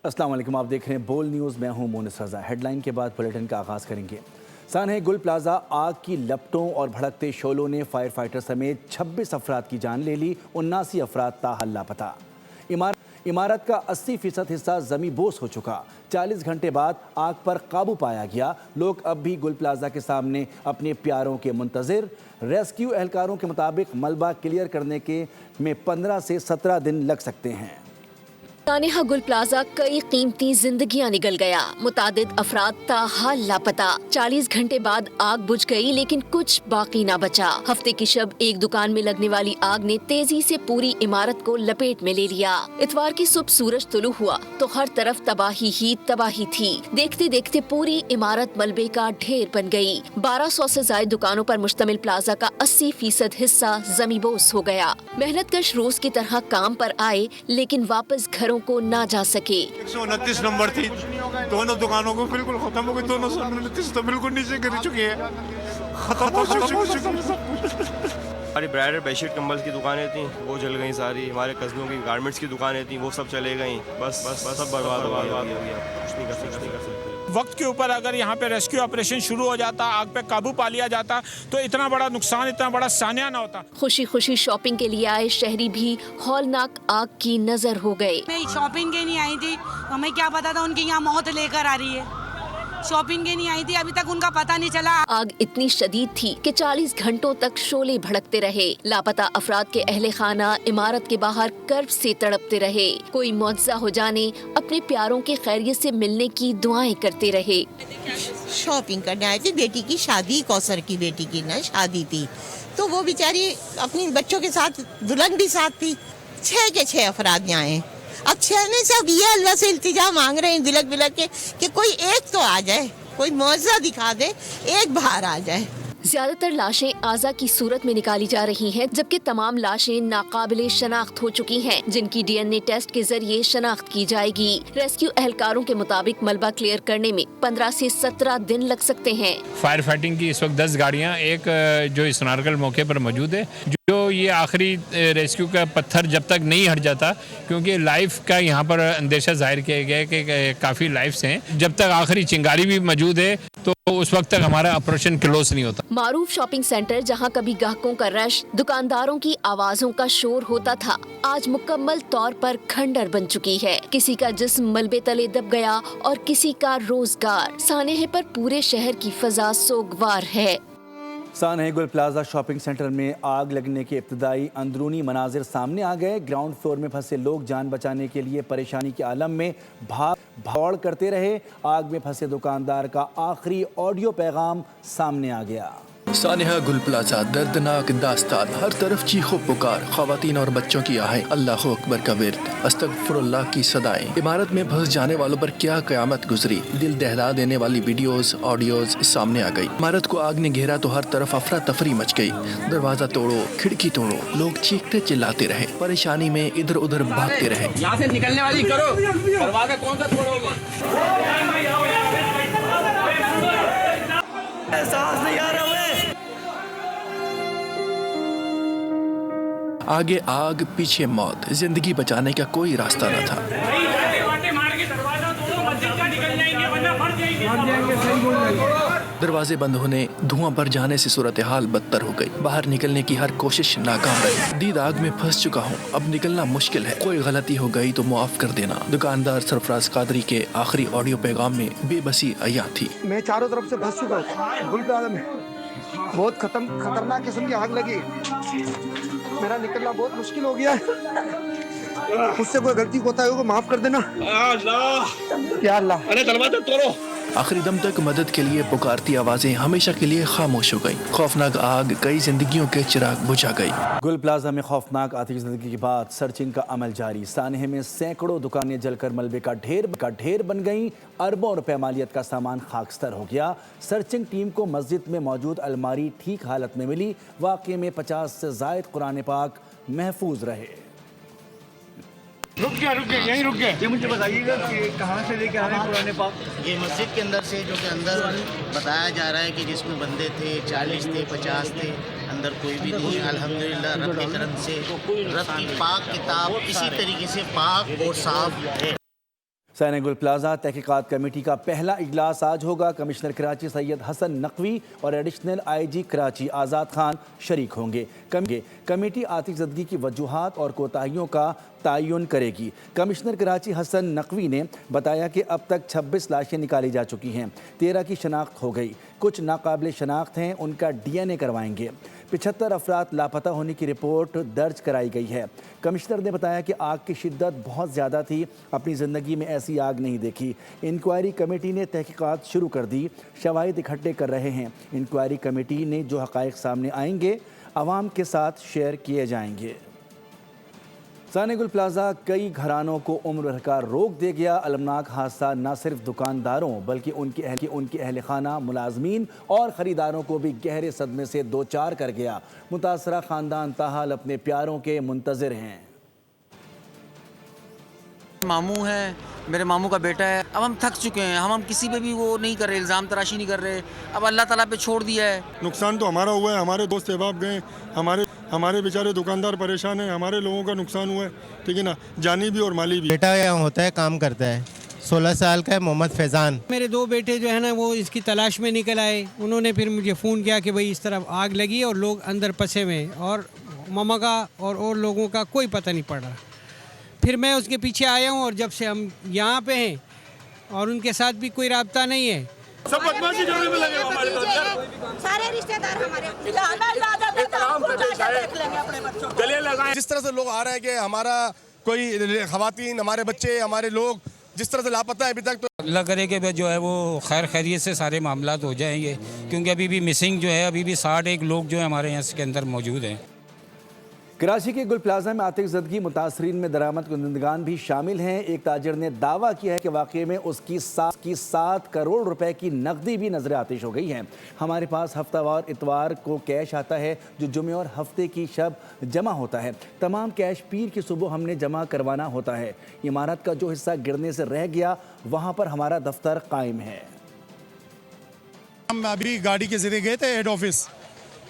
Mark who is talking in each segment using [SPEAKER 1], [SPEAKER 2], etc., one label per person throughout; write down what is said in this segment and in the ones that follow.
[SPEAKER 1] السلام علیکم، آپ دیکھ رہے ہیں بول نیوز، میں ہوں مونس رضا۔ ہیڈ لائن کے بعد بلیٹن کا آغاز کریں گے۔ سانحہ گل پلازا آگ کی لپٹوں اور بھڑکتے شعلوں نے فائر فائٹر سمیت 26 افراد کی جان لے لی، 79 افراد تاحال لاپتہ۔ عمارت کا 80% حصہ زمیں بوس ہو چکا، 40 گھنٹے بعد آگ پر قابو پایا گیا۔ لوگ اب بھی گل پلازا کے سامنے اپنے پیاروں کے منتظر۔ ریسکیو اہلکاروں کے مطابق ملبہ کلیئر کرنے میں 15 سے 17 دن لگ سکتے ہیں۔
[SPEAKER 2] سانحہ گل پلازا کئی قیمتی زندگیاں نگل گیا، متعدد افراد تاحال لاپتہ۔ 40 گھنٹے بعد آگ بجھ گئی لیکن کچھ باقی نہ بچا۔ ہفتے کی شب ایک دکان میں لگنے والی آگ نے تیزی سے پوری عمارت کو لپیٹ میں لے لیا۔ اتوار کی صبح سورج طلوع ہوا تو ہر طرف تباہی ہی تباہی تھی۔ دیکھتے دیکھتے پوری عمارت ملبے کا ڈھیر بن گئی۔ 1200 سے زائد دکانوں پر مشتمل پلازا کا 80% حصہ زمیں بوس ہو گیا۔ محنت کش روز کی طرح کام پر آئے لیکن واپس گھروں کو نہ جا سکے۔
[SPEAKER 3] 129 نمبر تھی، دونوں دکانوں کو بالکل ختم ہو گئی، 229 تو بالکل نیچے گر چکی ہے، ختم ہو چکی۔
[SPEAKER 4] ہماری برائڈل بیڈ شیٹ کمبل کی دکانیں تھیں، وہ جل گئیں ساری۔ ہمارے کزنوں کی گارمنٹس کی دکانیں تھیں، وہ سب چلے گئیں۔ بس سب برباد ہو گیا، کچھ نہیں کر سکتے۔
[SPEAKER 5] وقت کے اوپر اگر یہاں پہ ریسکیو آپریشن شروع ہو جاتا، آگ پہ قابو پا لیا جاتا تو اتنا بڑا نقصان، اتنا بڑا سانحہ نہ ہوتا۔
[SPEAKER 2] خوشی خوشی شاپنگ کے لیے آئے شہری بھی ہولناک آگ کی نظر ہو گئے۔
[SPEAKER 6] میں شاپنگ کے نہیں آئی تھی، ہمیں کیا پتا تھا ان کے یہاں موت لے کر آ رہی ہے۔ شاپنگ کے نہیں آئی تھی، ابھی تک ان کا پتہ نہیں چلا۔
[SPEAKER 2] آگ اتنی شدید تھی کہ 40 گھنٹوں تک شعلے بھڑکتے رہے۔ لاپتہ افراد کے اہل خانہ عمارت کے باہر کرب سے تڑپتے رہے۔ کوئی معجزہ ہو جانے اپنے پیاروں کے خیریت سے ملنے کی دعائیں کرتے رہے۔
[SPEAKER 7] شاپنگ کرنے آئی تھی، بیٹی کی شادی، کوثر کی بیٹی کی نا شادی تھی، تو وہ بیچاری اپنی بچوں کے ساتھ، دلہن بھی ساتھ تھی۔ 6 کے 6 افراد یہاں ہیں۔ اب 6 میں سب یہ اللہ سے التجا مانگ رہے ہیں بلک بلک کے کہ کوئی ایک تو آ جائے، کوئی معجزہ دکھا دے، ایک باہر آ جائے۔
[SPEAKER 2] زیادہ تر لاشیں اعضا کی صورت میں نکالی جا رہی ہیں، جبکہ تمام لاشیں ناقابل شناخت ہو چکی ہیں، جن کی DNA ٹیسٹ کے ذریعے شناخت کی جائے گی۔ ریسکیو اہلکاروں کے مطابق ملبہ کلیئر کرنے میں 15 سے 17 دن لگ سکتے ہیں۔
[SPEAKER 5] فائر فائٹنگ کی اس وقت 10 گاڑیاں، ایک جو اس نارگل موقع پر موجود ہے، جو یہ آخری ریسکیو کا پتھر جب تک نہیں ہٹ جاتا، کیونکہ لائف کا یہاں پر اندیشہ ظاہر کیا گیا ہے کہ کافی لائفس ہیں، جب تک آخری چنگاری بھی موجود ہے تو اس وقت تک ہمارا آپریشن کلوز نہیں ہوتا۔
[SPEAKER 2] معروف شاپنگ سینٹر جہاں کبھی گاہکوں کا رش، دکانداروں کی آوازوں کا شور ہوتا تھا، آج مکمل طور پر کھنڈر بن چکی ہے۔ کسی کا جسم ملبے تلے دب گیا اور کسی کا روزگار۔ سانحہ پر پورے شہر کی فضا سوگوار ہے۔
[SPEAKER 1] سانحہ گل پلازا شاپنگ سینٹر میں آگ لگنے کے ابتدائی اندرونی مناظر سامنے آ گئے۔ گراؤنڈ فلور میں پھنسے لوگ جان بچانے کے لیے پریشانی کے عالم میں بھاڑ کرتے رہے۔ آگ میں پھنسے دکاندار کا آخری آڈیو پیغام سامنے آ گیا۔
[SPEAKER 8] سانحہ گل پلازا، دردناک داستان، ہر طرف چیخ و پکار، خواتین اور بچوں کی آہیں، اللہ اکبر کا ورد، استغفر اللہ کی صدائیں۔ عمارت میں پھنس جانے والوں پر کیا قیامت گزری، دل دہلا دینے والی ویڈیوز، آڈیوز سامنے آ گئی۔ عمارت کو آگ نے گھیرا تو ہر طرف افراتفری مچ گئی، دروازہ توڑو، کھڑکی توڑو، لوگ چیختے چلاتے رہے، پریشانی میں ادھر ادھر بھاگتے رہے۔
[SPEAKER 9] یہاں سے نکلنے والی کرو، دروازہ کون سا توڑو گے؟
[SPEAKER 1] احساس نہیں آ رہا ہے۔
[SPEAKER 8] آگے آگ، پیچھے موت، زندگی بچانے کا کوئی راستہ نہ تھا۔ دروازے بند ہونے، دھواں بھر جانے سے صورتحال بدتر ہو گئی۔ باہر نکلنے کی ہر کوشش ناکام رہی۔ دید آگ میں پھنس چکا ہوں، اب نکلنا مشکل ہے، کوئی غلطی ہو گئی تو معاف کر دینا۔ دکاندار سرفراز قادری کے آخری آڈیو پیغام میں بے بسی عیاں تھی۔
[SPEAKER 10] میں چاروں طرف سے پھنس چکا ہوں گل پلازا میں، بہت خطرناک قسم کی آگ لگی، میرا نکلنا بہت مشکل ہو گیا ہے، مجھ سے کوئی غلطی ہوتا ہے معاف کر دینا یا اللہ۔
[SPEAKER 9] ارے دروازہ توڑو۔
[SPEAKER 8] آخری دم تک مدد کے لیے پکارتی آوازیں ہمیشہ کے لیے خاموش ہو گئیں۔ خوفناک آگ کئی زندگیوں کے چراغ بجھا گئی۔
[SPEAKER 1] گل پلازا میں خوفناک آتش زدگی کے بعد سرچنگ کا عمل جاری۔ سانحہ میں سینکڑوں دکانیں جل کر ملبے کا ڈھیر بن گئیں، اربوں روپے مالیت کا سامان خاکستر ہو گیا۔ سرچنگ ٹیم کو مسجد میں موجود الماری ٹھیک حالت میں ملی۔ واقعے میں 50 سے زائد قرآن پاک محفوظ رہے۔
[SPEAKER 3] رک گئے یہیں رک گئے۔
[SPEAKER 10] یہ مجھے بتائیے گا کہ کہاں سے لے کے آ رہے ہیں قرآن پاک؟
[SPEAKER 11] یہ مسجد کے اندر سے، جو کہ اندر بتایا جا رہا ہے کہ جس میں بندے تھے 40 تھے 50 تھے، اندر کوئی بھی نہیں ہے۔ الحمدللہ رب کے کرم سے رب کی پاک کتاب اسی طریقے سے پاک اور صاف ہے۔
[SPEAKER 1] साइन गुल प्लाजा तहकीकात कमेटी का पहला इजलास आज होगा। कमिश्नर कराची सैयद हसन नकवी और एडिशनल IG कराची आज़ाद खान शरीक होंगे। कमेटी आतिशज़दगी की वजूहात और कोताहियों का तयन करेगी। कमिश्नर कराची हसन नकवी ने बताया कि अब तक 26 लाशें निकाली जा चुकी हैं, 13 की शनाख्त हो गई, कुछ नाकाबिल शनाख्त हैं, उनका DNA करवाएंगे। 75 अफराद लापता होने की रिपोर्ट दर्ज कराई गई है। कमिश्नर ने बताया कि आग की शिद्दत बहुत ज़्यादा थी, अपनी ज़िंदगी में ऐसी आग नहीं देखी। इंक्वायरी कमेटी ने तहकीकात शुरू कर दी, शवाहिद इकट्ठे कर रहे हैं। इंक्वायरी कमेटी ने जो हक़ाइक़ सामने आएंगे आवाम के साथ शेयर किए जाएंगे। साइन गुल प्लाजा कई घरानों को उम्र भर का रोक दे गया। अलमनाक हादसा न सिर्फ दुकानदारों बल्कि उनके अहल खाना, मुलाजमीन और ख़रीदारों को भी गहरे सदमे से दो चार कर गया। मुतासरा ख़ानदान ताहाल अपने प्यारों के मुंतज़िर हैं।
[SPEAKER 12] मामू है, मेरे मामू का बेटा है। अब हम थक चुके हैं, हम किसी पे भी वो नहीं कर रहे, इल्ज़ाम तराशी नहीं कर रहे। अब अल्लाह ताला पे छोड़ दिया है।
[SPEAKER 13] नुकसान तो हमारा हुआ है, हमारे दोस्त अहबाब गए, हमारे बेचारे दुकानदार परेशान हैं, हमारे लोगों का नुकसान हुआ है, ठीक है ना, जानी भी और माली भी।
[SPEAKER 14] बेटा यहाँ होता है, काम करता है, 16 साल का है, मोहम्मद फैज़ान।
[SPEAKER 15] मेरे 2 बेटे जो है ना वो इसकी तलाश में निकल आए। उन्होंने फिर मुझे फ़ोन किया कि भाई इस तरफ आग लगी और लोग अंदर फंसे हुए हैं और मामा का और लोगों का कोई पता नहीं पड़ रहा। फिर मैं उसके पीछे आया हूँ और जब से हम यहाँ पे हैं और उनके साथ भी कोई राब्ता नहीं है।
[SPEAKER 16] सब बदमाशी करने में लगे हमारे सारे रिश्तेदार हमारे गले लगाए।
[SPEAKER 17] जिस तरह से लोग आ रहे हैं कि हमारा कोई खवातीन, हमारे बच्चे, हमारे लोग जिस तरह से लापता है अभी तक, तो
[SPEAKER 18] अल्लाह करे कि जो है वो खैर खैरियत से सारे मामलात हो जाएंगे, क्योंकि अभी भी मिसिंग जो है, अभी भी 61 लोग जो है हमारे यहाँ के अंदर मौजूद हैं।
[SPEAKER 1] कराची के गुल प्लाजा में आतिशज़दगी मुतासरीन में दरामद कुनंदगान भी शामिल हैं। एक ताजिर ने दावा किया है कि वाक़े में उसकी 7 करोड़ रुपए की नकदी भी नजर आतिश हो गई है। हमारे पास हफ्तावार इतवार को कैश आता है जो जुमे और हफ्ते की शब जमा होता है। तमाम कैश पीर की सुबह हमने जमा करवाना होता है। इमारत का जो हिस्सा गिरने से रह गया वहाँ पर हमारा दफ्तर कायम है।
[SPEAKER 17] हम अभी गाड़ी के जरिए गए थे हेड ऑफिस,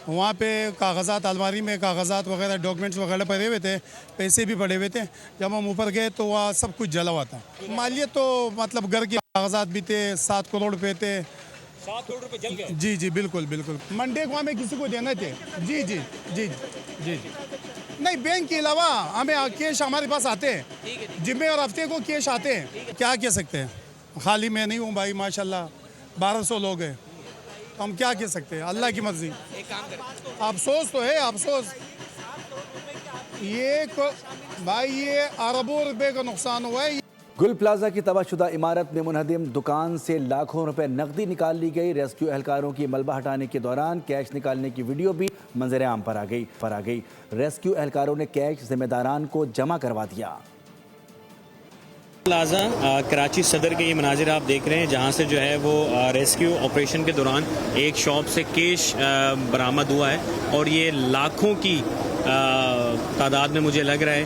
[SPEAKER 17] वहाँ पे कागज़ात, अलमारी में कागज़ात वगैरह, डॉक्यूमेंट्स वगैरह पड़े हुए थे, पैसे भी पड़े हुए थे। जब हम ऊपर गए तो वहाँ सब कुछ जला हुआ था। मालियत तो मतलब घर के कागज़ात भी थे, 7 करोड़ रुपये थे।
[SPEAKER 18] 7 करोड़ रुपये जल गए?
[SPEAKER 17] जी जी बिल्कुल बिल्कुल। मंडे को हमें किसी को देने थे। जी जी जी जी जी नहीं, बैंक के अलावा हमें कैश हमारे पास आते हैं, जुम्मे और हफ्ते को कैश आते हैं। क्या कह सकते हैं, खाली मैं नहीं हूँ भाई, माशाल्लाह 1200 लोग हैं, हम क्या कह सकते हैं, अल्लाह की मर्जी। अफसोस तो है, अफसोस ये भाई ये अरबों रुपए का नुकसान हुआ है।
[SPEAKER 1] गुल प्लाजा की तबाहशुदा इमारत में मुनहदिम दुकान से लाखों रुपए नकदी निकाल ली गई। रेस्क्यू एहलकारों की मलबा हटाने के दौरान कैश निकालने की वीडियो भी मंजर आम पर आ गई। रेस्क्यू एहलकारों ने कैश जिम्मेदारान को जमा करवा दिया।
[SPEAKER 19] प्लाजा कराची सदर के ये मनाजिर आप देख रहे हैं, जहाँ से जो है वो रेस्क्यू ऑपरेशन के दौरान एक शॉप से कैश बरामद हुआ है और ये लाखों की तादाद में मुझे लग रहा है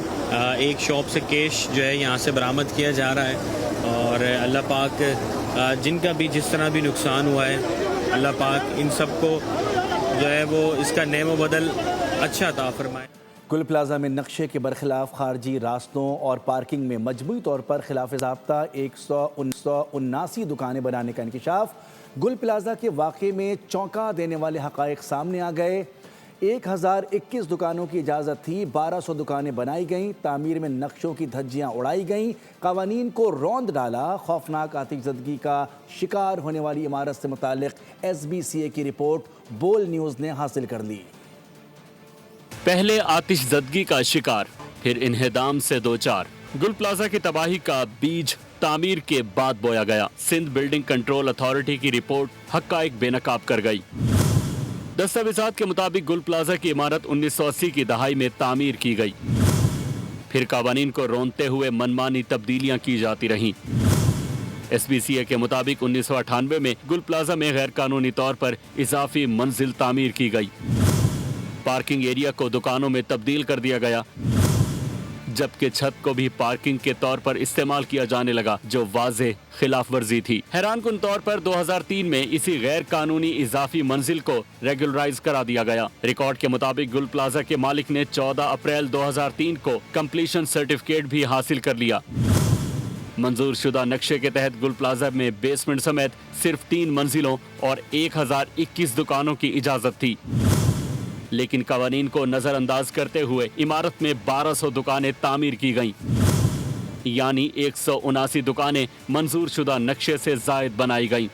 [SPEAKER 19] एक शॉप से कैश जो है यहाँ से बरामद किया जा रहा है। और अल्लाह पाक जिनका भी जिस तरह भी नुकसान हुआ है, अल्लाह पाक इन सब को जो है वो इसका नेमो बदल अच्छा अता फरमाए।
[SPEAKER 1] गुल प्लाजा में नक्शे के बरखिलाफ खारजी रास्तों और पार्किंग में मजबूरी तौर पर खिलाफ ज़ाब्ता 179 दुकानें बनाने का इंकशाफ। गुल प्लाजा के वाक़े में चौंका देने वाले हक़ाइक़ सामने आ गए। 1021 दुकानों की इजाज़त थी, 1200 दुकानें बनाई गईं, तामीर में नक्शों की धज्जियाँ उड़ाई गईं, कवानीन को रौंद डाला। खौफनाक आतिशज़दगी का शिकार होने वाली इमारत से मुताल्लिक़ SBCA की रिपोर्ट बोल न्यूज़ ने हासिल कर ली।
[SPEAKER 20] पहले आतिशज़दगी का शिकार, फिर इन्हेदाम से दो चार। गुल प्लाजा की तबाही का बीज तामीर के बाद बोया गया। सिंध बिल्डिंग कंट्रोल अथॉरिटी की रिपोर्ट हक़ाइक़ बेनकाब कर गई। दस्तावेज़ात के मुताबिक गुल प्लाजा की इमारत 1980 की दहाई में तामीर की गई, फिर कवानीन को रोंदते हुए मनमानी तब्दीलियां की जाती रहीं। SBCA के मुताबिक 1998 में गुल प्लाजा में गैर कानूनी तौर पर इजाफी मंजिल तामीर की गई। पार्किंग एरिया को दुकानों में तब्दील कर दिया गया, जबकि छत को भी पार्किंग के तौर पर इस्तेमाल किया जाने लगा, जो वाज़ेह खिलाफ वर्जी थी। हैरानकुन तौर पर 2003 में इसी गैर कानूनी इजाफी मंजिल को रेगुलराइज करा दिया गया। रिकॉर्ड के मुताबिक गुल प्लाजा के मालिक ने 14 अप्रैल 2003 को कंप्लीशन सर्टिफिकेट भी हासिल कर लिया। मंजूर शुदा नक्शे के तहत गुल प्लाजा में बेसमेंट समेत सिर्फ 3 मंजिलों और 1021 दुकानों की इजाजत थी, लेकिन कवानीन को नजरअंदाज करते हुए इमारत में 1200 दुकानें तामीर की गईं, यानी 179 दुकानें मंजूर शुदा नक्शे से जायद बनाई गईं।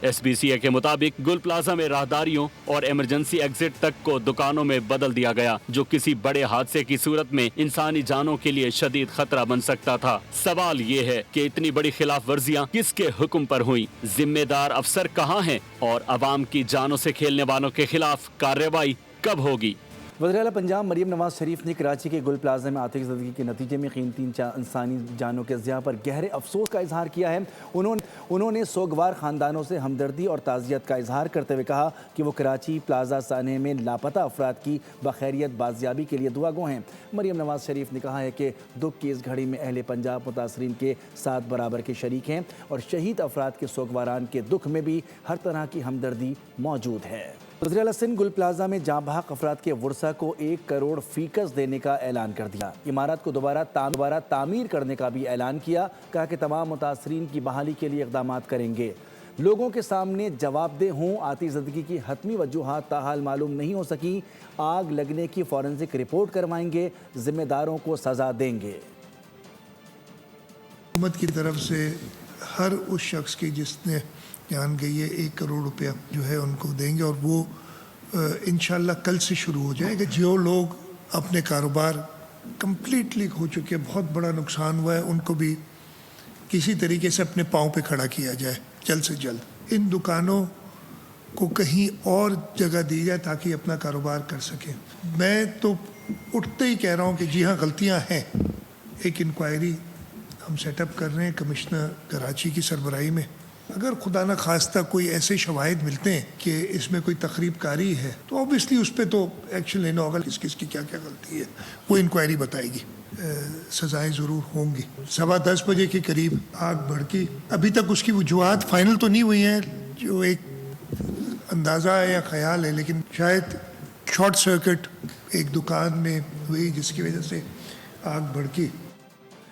[SPEAKER 20] SBCA के मुताबिक गुल प्लाजा में राहदारियों और इमरजेंसी एग्जिट तक को दुकानों में बदल दिया गया, जो किसी बड़े हादसे की सूरत में इंसानी जानों के लिए शदीद खतरा बन सकता था। सवाल ये है कि इतनी बड़ी खिलाफ वर्जियाँ किसके हुक्म पर हुई, जिम्मेदार अफसर कहाँ हैं और अवाम की जानों से खेलने वालों के खिलाफ कार्रवाई कब होगी?
[SPEAKER 1] वज़ीर-ए-आला पंजाब मरियम नवाज शरीफ ने कराची के गुल प्लाजा में आतिश ज़दगी के नतीजे में कीमती इंसानी जानों के ज़िया पर गहरे अफसोस का इजहार किया है। उन्होंने सोगवार ख़ानदानों से हमदर्दी और ताज़ियत का इजहार करते हुए कहा कि वो कराची प्लाजा साने में लापता अफराद की बखैरियत बाजियाबी के लिए दुआ गो हैं। मरियम नवाज शरीफ ने कहा है कि दुख की इस घड़ी में अहले पंजाब मुतासरीन के साथ बराबर के शरीक हैं और शहीद अफराद के सोगवारान के दुख में भी हर तरह की हमदर्दी मौजूद है। वज़ीर-ए-आला सिंध गुल प्लाजा में जाँ बहक अफराद के वर्सा को 1 करोड़ फीकस देने का ऐलान कर दिया। इमारत को दोबारा तामीर करने का भी ऐलान किया। कहा कि तमाम मुतासरीन की बहाली के लिए इक़दामात करेंगे। लोगों के सामने जवाबदेह हों। आतिश ज़दगी की हतमी वजूहात ताहाल मालूम नहीं हो सकी। आग लगने की फॉरेंसिक रिपोर्ट करवाएंगे, जिम्मेदारों को सज़ा देंगे।
[SPEAKER 21] हुकूमत की तरफ से हर उस शख्स की जिसने जान गई है 1 करोड़ रुपया जो है उनको देंगे, और वो इंशाल्लाह कल से शुरू हो जाएगा। जो लोग अपने कारोबार कंप्लीटली खो चुके हैं, बहुत बड़ा नुकसान हुआ है, उनको भी किसी तरीके से अपने पाँव पे खड़ा किया जाए जल्द से जल्द। इन दुकानों को कहीं और जगह दी जाए ताकि अपना कारोबार कर सकें। मैं तो उठते ही कह रहा हूँ कि जी हाँ, गलतियाँ हैं। एक इंक्वायरी हम सेटअप कर रहे हैं कमिश्नर कराची की सरबराही में। अगर खुदा न खास्ता कोई ऐसे शवाहिद मिलते हैं कि इसमें कोई तकरीब कारी है, तो ऑब्वियसली उस पर तो एक्शन लेना होगा। किस किस की क्या क्या गलती है वो इंक्वायरी बताएगी, सज़ाएं ज़रूर होंगी। 10:15 बजे के करीब आग भड़की। अभी तक उसकी वजूहात फाइनल तो नहीं हुई हैं, जो एक अंदाज़ा है या ख्याल है, लेकिन शायद शॉर्ट सर्किट एक दुकान में हुई जिसकी वजह से आग भड़की।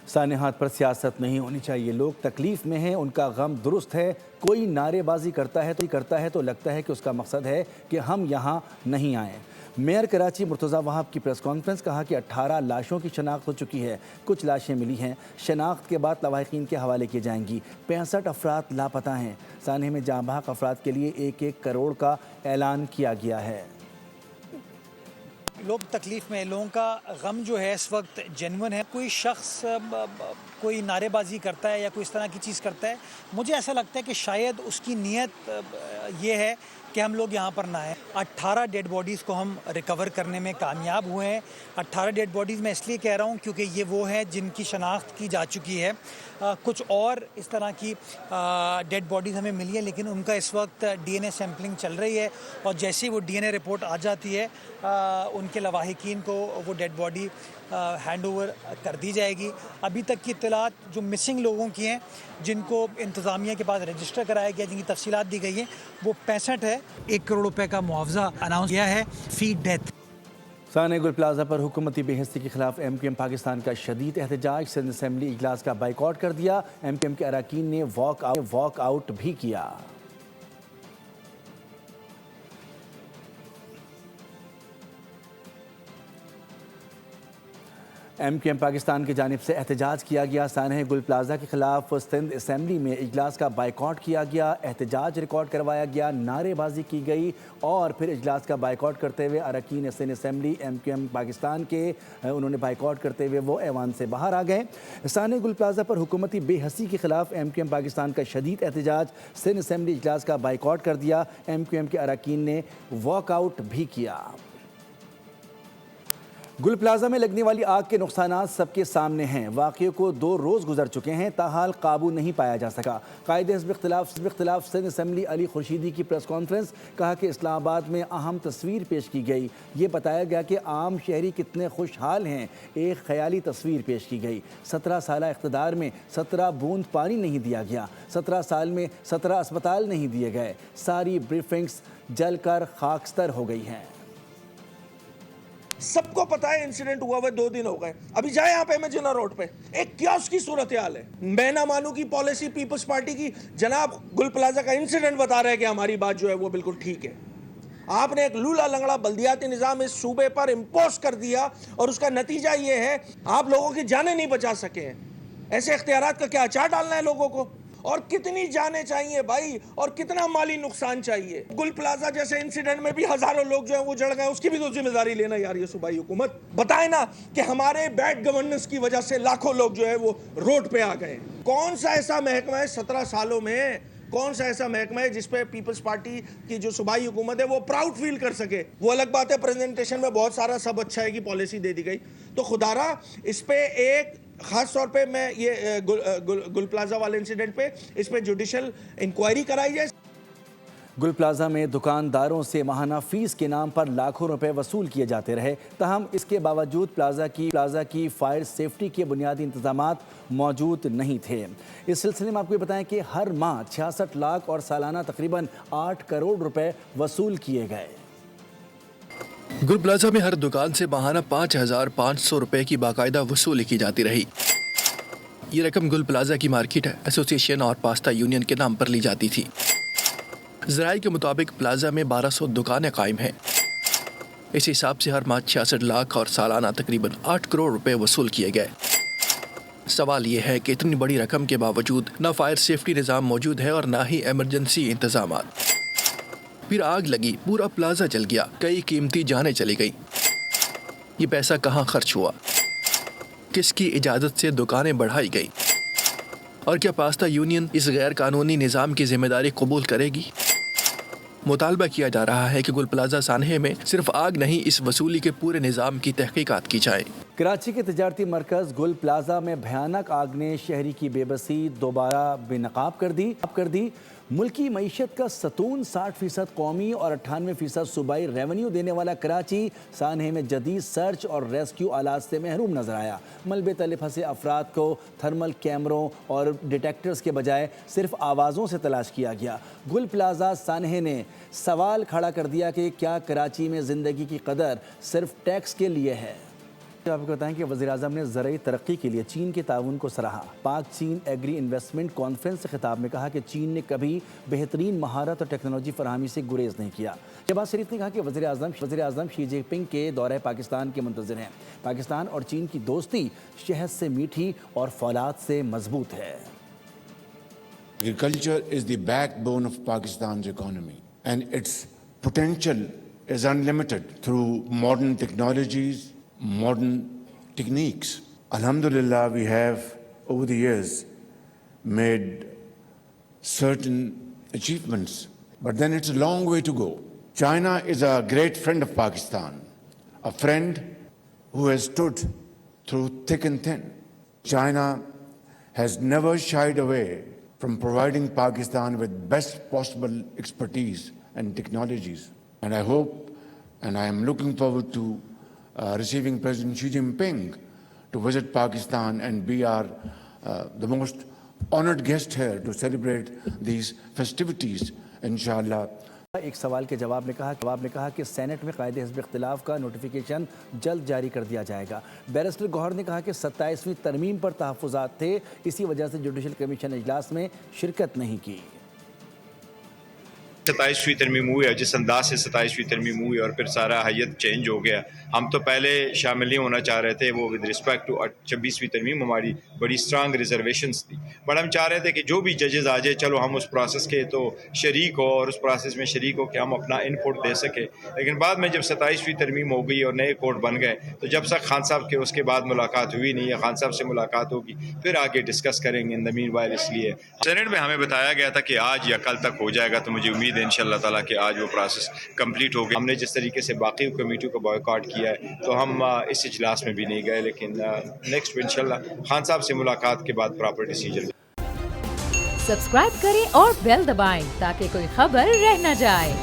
[SPEAKER 1] सानेहात पर सियासत नहीं होनी चाहिए। लोग तकलीफ में हैं, उनका गम दुरुस्त है। कोई नारेबाजी करता है तो लगता है कि उसका मकसद है कि हम यहाँ नहीं आए। मेयर कराची मुर्तज़ा वहाब की प्रेस कॉन्फ्रेंस। कहा कि 18 लाशों की शनाख्त हो चुकी है, कुछ लाशें मिली हैं, शनाख्त के बाद लवाहिकीन के हवाले की जाएंगी। 65 अफराद लापता हैं। साने में जाँ बहक अफराद के लिए 1-1 करोड़ का ऐलान किया गया है।
[SPEAKER 22] लोग तकलीफ़ में, लोगों का गम जो है इस वक्त जेन्युइन है। कोई शख्स कोई नारेबाजी करता है या कोई इस तरह की चीज़ करता है, मुझे ऐसा लगता है कि शायद उसकी नीयत ये है कि हम लोग यहाँ पर ना आए। 18 डेड बॉडीज़ को हम रिकवर करने में कामयाब हुए हैं। 18 डेड बॉडीज़ मैं इसलिए कह रहा हूँ क्योंकि ये वो हैं जिनकी शनाख्त की जा चुकी है। कुछ और इस तरह की डेड बॉडीज़ हमें मिली है, लेकिन उनका इस वक्त DNA सैम्पलिंग चल रही है, और जैसे ही वो DNA रिपोर्ट आ जाती है उनके लवाहिकीन को वो डेड बॉडी हैंड ओवर कर दी जाएगी। अभी तक की इत्तलात जो मिसिंग लोगों की हैं, जिनको इंतज़ामिया के पास रजिस्टर कराया गया, जिनकी तफसीलात दी गई हैं, वो 65 है। 1 करोड़ रुपए का मुआवजा अनाउंस किया है फी डेथ।
[SPEAKER 1] साने गुल प्लाजा पर हुकूमती बेहिस्सी के खिलाफ MQM पाकिस्तान का शदीद एहतजाज। सिंध असम्बली इजलास का बाइकआउट कर दिया। MQM के अरकान ने वॉक आउट भी किया। MQM पाकिस्तान की जानिब से एहतजाज किया गया। सानह गुल प्लाजा के खिलाफ सिंध असम्बली में इजलास का बाइकआउट किया गया। एहतजाज रिकॉर्ड करवाया गया, नारेबाजी की गई और फिर इजलास का बाइकआउट करते हुए अरकान सिंध असम्बली MQM पाकिस्तान के उन्होंने बाइकआउट करते हुए वो ऐवान से बाहर आ गए। सानह गुल प्लाजा पर हुकूमती बेहसी के खिलाफ MQM पाकिस्तान का शदीद एहतजाज। सिंध असम्बली इजलास का बाइकआउट कर दिया। MQM के अरकान ने वॉकआउट भी किया। गुल प्लाजा में लगने वाली आग के नुकसानात सबके सामने हैं। वाक़े को 2 रोज़ गुजर चुके हैं, ताहाल काबू नहीं पाया जा सका। कायदे हिज़्ब इख्तिलाफ सिंध असम्बली अली खुर्शीदी की प्रेस कॉन्फ्रेंस। कहा कि इस्लामाबाद में अहम तस्वीर पेश की गई। ये बताया गया कि आम शहरी कितने खुशहाल हैं। एक ख्याली तस्वीर पेश की गई। 17 साल इक़्तिदार में 17 बूंद पानी नहीं दिया गया। 17 साल में 17 अस्पताल नहीं दिए गए। सारी ब्रीफिंग्स जलकर खाकस्तर हो गई हैं।
[SPEAKER 4] سب کو پتا ہے انسیڈنٹ ہوا ہوا 2 دن ہو گئے. ابھی جائے یہاں پہ امیجنا روڈ پہ ایک کیوسک کی صورتحال ہے. میں نہ مانوں کی پالیسی پیپلز پارٹی کی. جناب گل پلازا کا انسیڈنٹ بتا رہا ہے کہ ہماری بات جو ہے وہ بالکل ٹھیک ہے. آپ نے ایک لولا لنگڑا بلدیاتی نظام اس صوبے پر امپوز کر دیا اور اس کا نتیجہ یہ ہے آپ لوگوں کی جانیں نہیں بچا سکے ہیں. ایسے اختیارات کا کیا اچار ڈالنا ہے لوگوں کو؟ اور کتنی جانیں چاہیے بھائی اور کتنا مالی نقصان چاہیے؟ گل پلازا جیسے انسیڈنٹ میں بھی ہزاروں لوگ جو ہیں وہ جڑ گئے, اس کی بھی تو ذمہ داری لینا یار یہ صوبائی حکومت. بتائیں نا کہ ہمارے بیڈ گورننس کی وجہ سے لاکھوں لوگ جو ہے وہ روڈ پہ آ گئے. کون سا ایسا محکمہ ہے 17 سالوں میں, کون سا ایسا محکمہ ہے جس پہ پیپلز پارٹی کی جو صوبائی حکومت ہے وہ پراؤڈ فیل کر سکے؟ وہ الگ بات ہے پریزنٹیشن میں بہت سارا سب اچھا ہے کہ پالیسی دے دی گئی, تو خدا را اس پہ ایک خاص طور پہ میں یہ گل پلازا والے انسیڈنٹ پہ اس پہ جوڈیشل انکوائری کرائی جائے.
[SPEAKER 1] گل پلازا میں دکانداروں سے ماہانہ فیس کے نام پر لاکھوں روپے وصول کیے جاتے رہے, تاہم اس کے باوجود پلازا کی فائر سیفٹی کے بنیادی انتظامات موجود نہیں تھے. اس سلسلے میں آپ کو یہ بتائیں کہ ہر ماہ 66 لاکھ اور سالانہ تقریباً 8 کروڑ روپے وصول کیے گئے.
[SPEAKER 8] گل پلازا میں ہر دکان سے ماہانہ 5,500 روپے کی باقاعدہ وصولی کی جاتی رہی. یہ رقم گل پلازا کی مارکیٹ ایسوسی ایشن اور پاستا یونین کے نام پر لی جاتی تھی. ذرائع کے مطابق پلازا میں 1200 دکانیں قائم ہیں. اس حساب سے ہر ماہ 66 لاکھ اور سالانہ تقریباً 8 کروڑ روپے وصول کیے گئے. سوال یہ ہے کہ اتنی بڑی رقم کے باوجود نہ فائر سیفٹی نظام موجود ہے اور نہ ہی ایمرجنسی انتظامات. پھر آگ لگی, پورا پلازا جل گیا, کئی قیمتی جانیں چلی گئی. یہ پیسہ کہاں خرچ ہوا؟ کس کی اجازت سے دکانیں بڑھائی گئی؟ اور کیا پاستا یونین اس غیر قانونی نظام کی ذمہ داری قبول کرے گی؟ مطالبہ کیا جا رہا ہے کہ گل پلازا سانحے میں صرف آگ نہیں, اس وصولی کے پورے نظام کی تحقیقات کی جائے.
[SPEAKER 1] کراچی کے تجارتی مرکز گل پلازا میں بھیانک آگ نے شہری کی بے بسی دوبارہ بے نقاب کر دی. ملکی معیشت کا ستون 60% قومی اور 98% صوبائی ریونیو دینے والا کراچی سانحے میں جدید سرچ اور ریسکیو آلات سے محروم نظر آیا. ملبے تلے پھنسے افراد کو تھرمل کیمروں اور ڈیٹیکٹرز کے بجائے صرف آوازوں سے تلاش کیا گیا. گل پلازا سانحے نے سوال کھڑا کر دیا کہ کیا کراچی میں زندگی کی قدر صرف ٹیکس کے لیے ہے؟ آپ کو بتائیں کہ وزیراعظم نے زرعی ترقی کے لیے چین کے تعاون کو سراہا. پاک چین ایگری انویسٹمنٹ کانفرنس سے خطاب میں کہا کہ چین نے کبھی بہترین مہارت اور ٹیکنالوجی فراہمی سے گریز نہیں کیا. شہباز شریف نے کہا کہ وزیر اعظم شی جن پنگ کے دورہ پاکستان کے منتظر ہیں. پاکستان اور چین کی دوستی شہد سے میٹھی اور فولاد سے مضبوط ہے.
[SPEAKER 6] Agriculture is the backbone of Pakistan's economy and its potential is unlimited through modern technologies, modern techniques. Alhamdulillah, we have over the years made certain achievements, but then it's a long way to go. China is a great friend of Pakistan, a friend who has stood through thick and thin. China has never shied away from providing Pakistan with best possible expertise and technologies. And I hope and I am looking forward to receiving President Xi Jinping to visit Pakistan and be the most honored guest here to celebrate these festivities, inshallah.
[SPEAKER 1] ایک سوال کے جواب میں کہا کہ Saint میں قائد حزب اختلاف کا نوٹیفیکیشن جلد جاری کر دیا جائے گا. بیرسٹر گوہر نے کہا کہ 27ویں ترمیم پر تحفظات تھے, اسی وجہ سے جوڈیشل کمیشن اجلاس میں شرکت نہیں کی.
[SPEAKER 3] 27ویں ترمیم ہوئی اور جس انداز سے 27ویں ترمیم ہوئی اور پھر سارا حیت چینج ہو گیا. ہم تو پہلے شامل نہیں ہونا چاہ رہے تھے, وہ ود رسپیکٹ ٹو 26ویں ترمیم ہماری بڑی اسٹرانگ ریزرویشنس تھی, بٹ ہم چاہ رہے تھے کہ جو بھی ججز آ جائے چلو ہم اس پروسیس کے تو شریک ہو اور اس پروسیس میں شریک ہو کہ ہم اپنا ان پٹ دے سکیں. لیکن بعد میں جب 27ویں ترمیم ہو گئی اور نئے کورٹ بن گئے تو جب تک خان صاحب کے اس کے بعد ملاقات ہوئی نہیں, یا خان صاحب سے ملاقات ہوگی پھر آگے ڈسکس کریں گے. ان دا مین وائل اس لیے سینٹ میں ہمیں بتایا گیا تھا کہ آج یا کل تک ہو جائے گا, تو مجھے امید ہے انشاءاللہ تعالیٰ کہ آج وہ پروسیس کمپلیٹ ہو گیا. ہم نے جس طریقے سے باقی کمیٹیوں کو بائیکاٹ کیا ہے تو ہم اس اجلاس میں بھی نہیں گئے, لیکن نیکسٹ انشاءاللہ خان صاحب سے ملاقات کے بعد پراپر ڈیسیجن.
[SPEAKER 23] سبسکرائب کریں اور بیل دبائیں تاکہ کوئی خبر رہ نہ جائے.